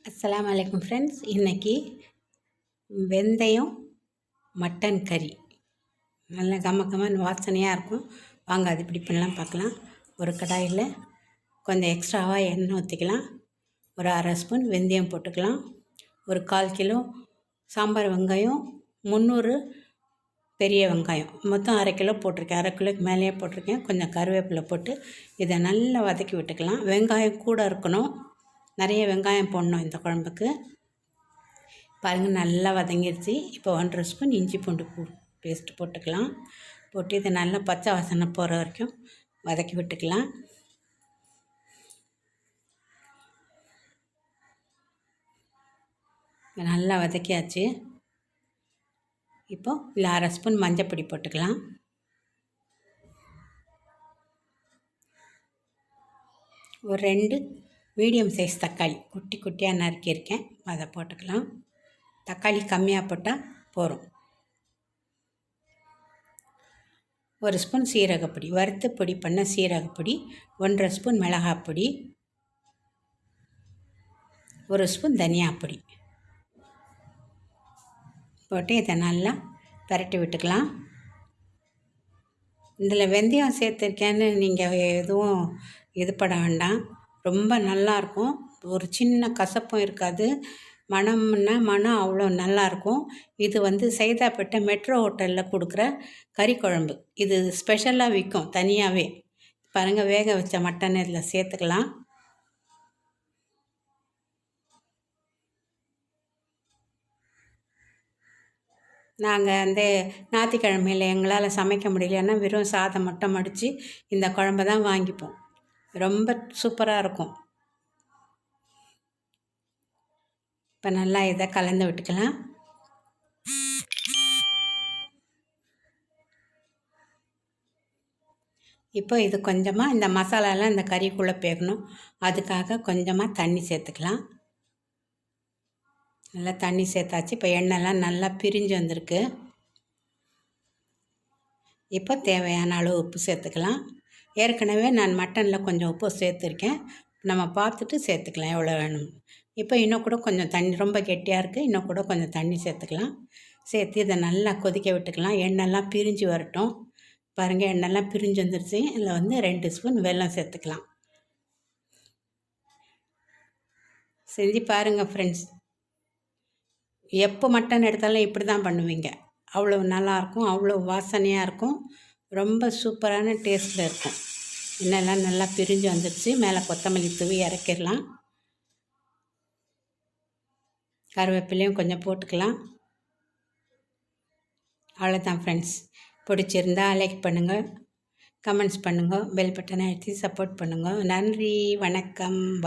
அஸ்ஸலாமு அலைக்கும் ஃப்ரெண்ட்ஸ். இன்றைக்கி வெந்தயம் மட்டன் கறி நல்ல கமகமன்னு வாசனையாக இருக்கும். வாங்க அது இப்படி பண்ணலாம் பார்க்கலாம். ஒரு கடாயில் கொஞ்சம் எக்ஸ்ட்ராவாக எண்ணெய் ஊற்றிக்கலாம். ஒரு 1/2 ஸ்பூன் வெந்தயம் போட்டுக்கலாம். ஒரு 1/4 கிலோ சாம்பார் வெங்காயம், 300 பெரிய வெங்காயம், மொத்தம் 1/2 கிலோ போட்டிருக்கேன். 1/2 கிலோக்கு மேலேயே போட்டிருக்கேன். கொஞ்சம் கருவேப்பிலை போட்டு இதை நல்லா வதக்கி விட்டுக்கலாம். வெங்காயம் கூட இருக்கணும், நிறைய வெங்காயம் போடணும் இந்த குழம்புக்கு. பாருங்கள், நல்லா வதங்கிடுச்சு. இப்போ 1/2 ஸ்பூன் இஞ்சி பூண்டு பேஸ்ட்டு போட்டுக்கலாம். போட்டு இதை நல்லா பச்சை வாசனை போகிற வரைக்கும் வதக்கி விட்டுக்கலாம். நல்லா வதக்கியாச்சு. இப்போது இல்லை 1/2 ஸ்பூன் மஞ்சப்பொடி போட்டுக்கலாம். ஒரு 2 மீடியம் சைஸ் தக்காளி குட்டி குட்டியாக நறுக்கியிருக்கேன், அதை போட்டுக்கலாம். தக்காளி கம்மியாக போட்டால் போதும். 1 ஸ்பூன் சீரகப்பொடி, வறுத்து பொடி பண்ண சீரகப்பொடி. 1/2 ஸ்பூன் மிளகாப்பொடி. 1 ஸ்பூன் தனியாப்பொடி போட்டு இதை நல்லா பரட்டி விட்டுக்கலாம். இதில் வெந்தயம் சேர்த்துருக்கேன்னு நீங்கள் எதுவும் இது பட வேண்டாம். ரொம்ப நல்லாயிருக்கும். ஒரு சின்ன கசப்பும் இருக்காது. மனம் அவ்வளோ நல்லாயிருக்கும். இது சைதாப்பேட்டை மெட்ரோ ஹோட்டலில் கொடுக்குற கறி குழம்பு. இது ஸ்பெஷலாக விற்கும் தனியாகவே. பாருங்கள், வேக வச்ச மட்டன் இதில் சேர்த்துக்கலாம். நாங்கள் ஞாயிற்றுக்கிழமையில் எங்களால் சமைக்க முடியலன்னா வெறும் சாதம் மட்டும் மடித்து இந்த குழம்பை தான் வாங்கிப்போம். ரொம்ப சூப்பராக இருக்கும். இப்போ நல்லா இதை கலந்து விட்டுக்கலாம். இப்போ இது கொஞ்சமாக இந்த மசாலாலாம் இந்த கறிக்குள்ளே பேக்கணும். அதுக்காக கொஞ்சமாக தண்ணி சேர்த்துக்கலாம். நல்லா தண்ணி சேர்த்தாச்சு. இப்போ எண்ணெய்லாம் நல்லா பிரிஞ்சு வந்திருக்கு. இப்போ தேவையான அளவு உப்பு சேர்த்துக்கலாம். ஏற்கனவே நான் மட்டனில் கொஞ்சம் உப்பு சேர்த்துருக்கேன். நம்ம பார்த்துட்டு சேர்த்துக்கலாம் எவ்வளோ வேணும். இப்போ இன்னும் கூட கொஞ்சம் தண்ணி, ரொம்ப கெட்டியாக இருக்குது, இன்னும் கூட கொஞ்சம் தண்ணி சேர்த்துக்கலாம். சேர்த்து இதை நல்லா கொதிக்க விட்டுக்கலாம். எண்ணெய்லாம் பிரிஞ்சு வரட்டும். பாருங்கள், எண்ணெய்லாம் பிரிஞ்சு வந்துருச்சு. இதில் 2 ஸ்பூன் வெல்லம் சேர்த்துக்கலாம். செஞ்சு பாருங்கள் ஃப்ரெண்ட்ஸ். எப்போ மட்டன் எடுத்தாலும் இப்படி தான் பண்ணுவீங்க. அவ்வளோ நல்லாயிருக்கும், அவ்வளோ வாசனையாக இருக்கும், ரொம்ப சூப்பரான டேஸ்ட்டில் இருக்கும். எண்ணெய்லாம் நல்லா பிரிஞ்சு வந்துடுச்சு. மேலே கொத்தமல்லி தூவி இறக்கிடலாம். கருவேப்பிலையும் கொஞ்சம் போட்டுக்கலாம். அவ்வளோதான் ஃப்ரெண்ட்ஸ். பிடிச்சிருந்தா லைக் பண்ணுங்கள், கமெண்ட்ஸ் பண்ணுங்கள், பெல் பட்டனை அழுத்தி சப்போர்ட் பண்ணுங்கள். நன்றி, வணக்கம்.